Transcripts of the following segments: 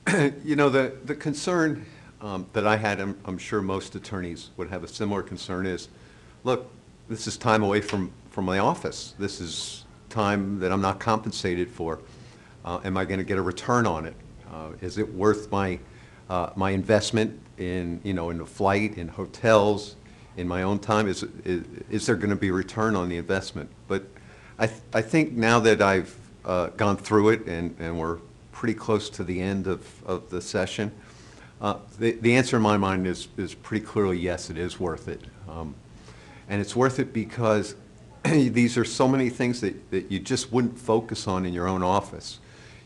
You know, the concern that I had, I'm sure most attorneys would have a similar concern is, look, this is time away from my office. This is time that I'm not compensated for. Am I going to get a return on it? Is it worth my investment in, in the flight, in hotels, in my own time? Is there going to be a return on the investment? But I think now that I've gone through it and we're pretty close to the end of the session, the answer in my mind is pretty clearly yes, it is worth it. And it's worth it because these are so many things that you just wouldn't focus on in your own office.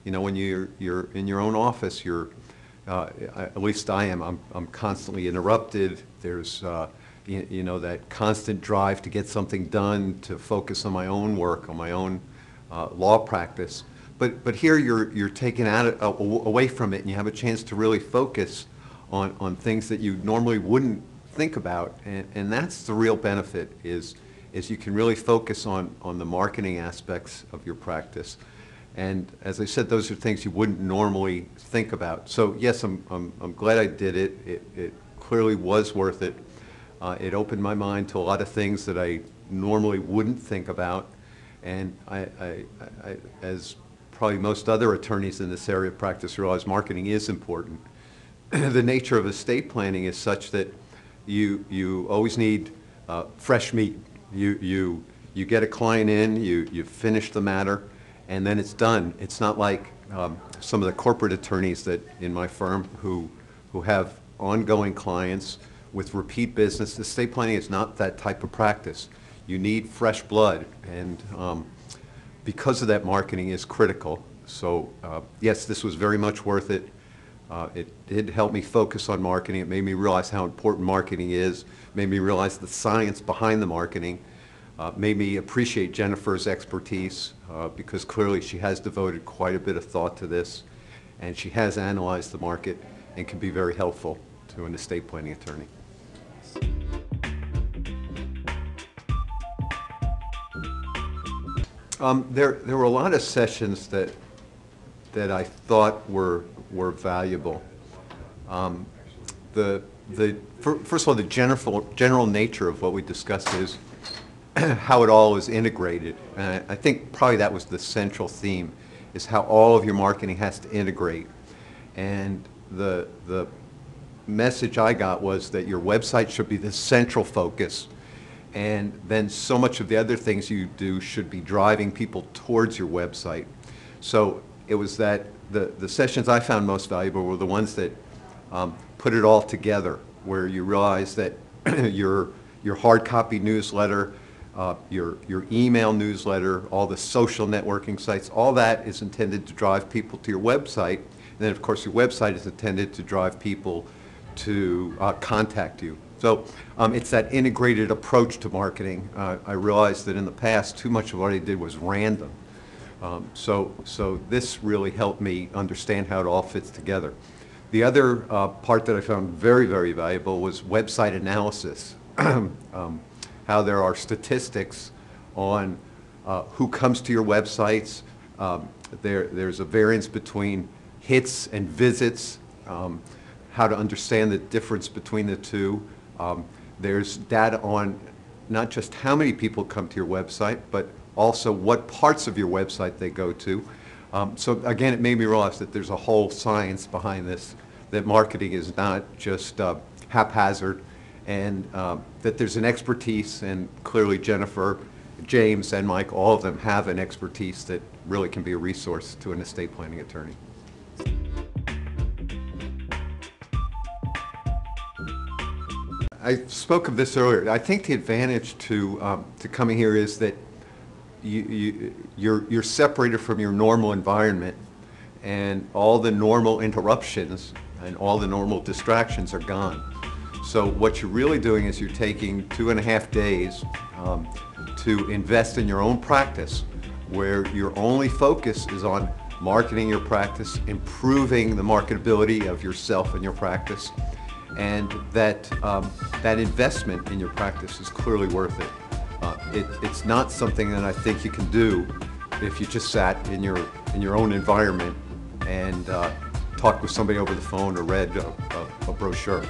You know, when you're in your own office, at least I am, I'm constantly interrupted. There's that constant drive to get something done, to focus on my own work, on my own law practice. But here you're taken away from it, and you have a chance to really focus on things that you normally wouldn't think about, and that's the real benefit, is you can really focus on the marketing aspects of your practice. And as I said, those are things you wouldn't normally think about. So yes, I'm glad I did it. It clearly was worth it. It opened my mind to a lot of things that I normally wouldn't think about. And I as probably most other attorneys in this area of practice, realize marketing is important. The nature of estate planning is such that you always need fresh meat. You get a client in, you finish the matter, and then it's done. It's not like some of the corporate attorneys that in my firm who have ongoing clients with repeat business. Estate planning is not that type of practice. You need fresh blood, and because of that, marketing is critical. So yes, this was very much worth it. It did help me focus on marketing. It made me realize how important marketing is, made me realize the science behind the marketing, made me appreciate Jennifer's expertise, because clearly she has devoted quite a bit of thought to this, and she has analyzed the market and can be very helpful to an estate planning attorney. There were a lot of sessions that I thought were valuable. First of all, the general nature of what we discussed is how it all is integrated. And I think probably that was the central theme, is how all of your marketing has to integrate. And the message I got was that your website should be the central focus, and then so much of the other things you do should be driving people towards your website. So it was that the sessions I found most valuable were the ones that put it all together, where you realize that your hard copy newsletter, your email newsletter, all the social networking sites, all that is intended to drive people to your website. And then, of course, your website is intended to drive people to contact you. So it's that integrated approach to marketing. I realized that in the past, too much of what I did was random. So this really helped me understand how it all fits together. The other part that I found very, very valuable was website analysis. How there are statistics on who comes to your websites. There's a variance between hits and visits, how to understand the difference between the two. There's data on not just how many people come to your website, but also what parts of your website they go to. So again, it made me realize that there's a whole science behind this, that marketing is not just haphazard, and that there's an expertise, and clearly Jennifer, James, and Mike, all of them have an expertise that really can be a resource to an estate planning attorney. I spoke of this earlier. I think the advantage to coming here is that you're separated from your normal environment, and all the normal interruptions and all the normal distractions are gone. So what you're really doing is you're taking 2.5 days to invest in your own practice, where your only focus is on marketing your practice, improving the marketability of yourself and your practice, and that investment in your practice is clearly worth it. It's not something that I think you can do if you just sat in your own environment and talked with somebody over the phone or read a brochure.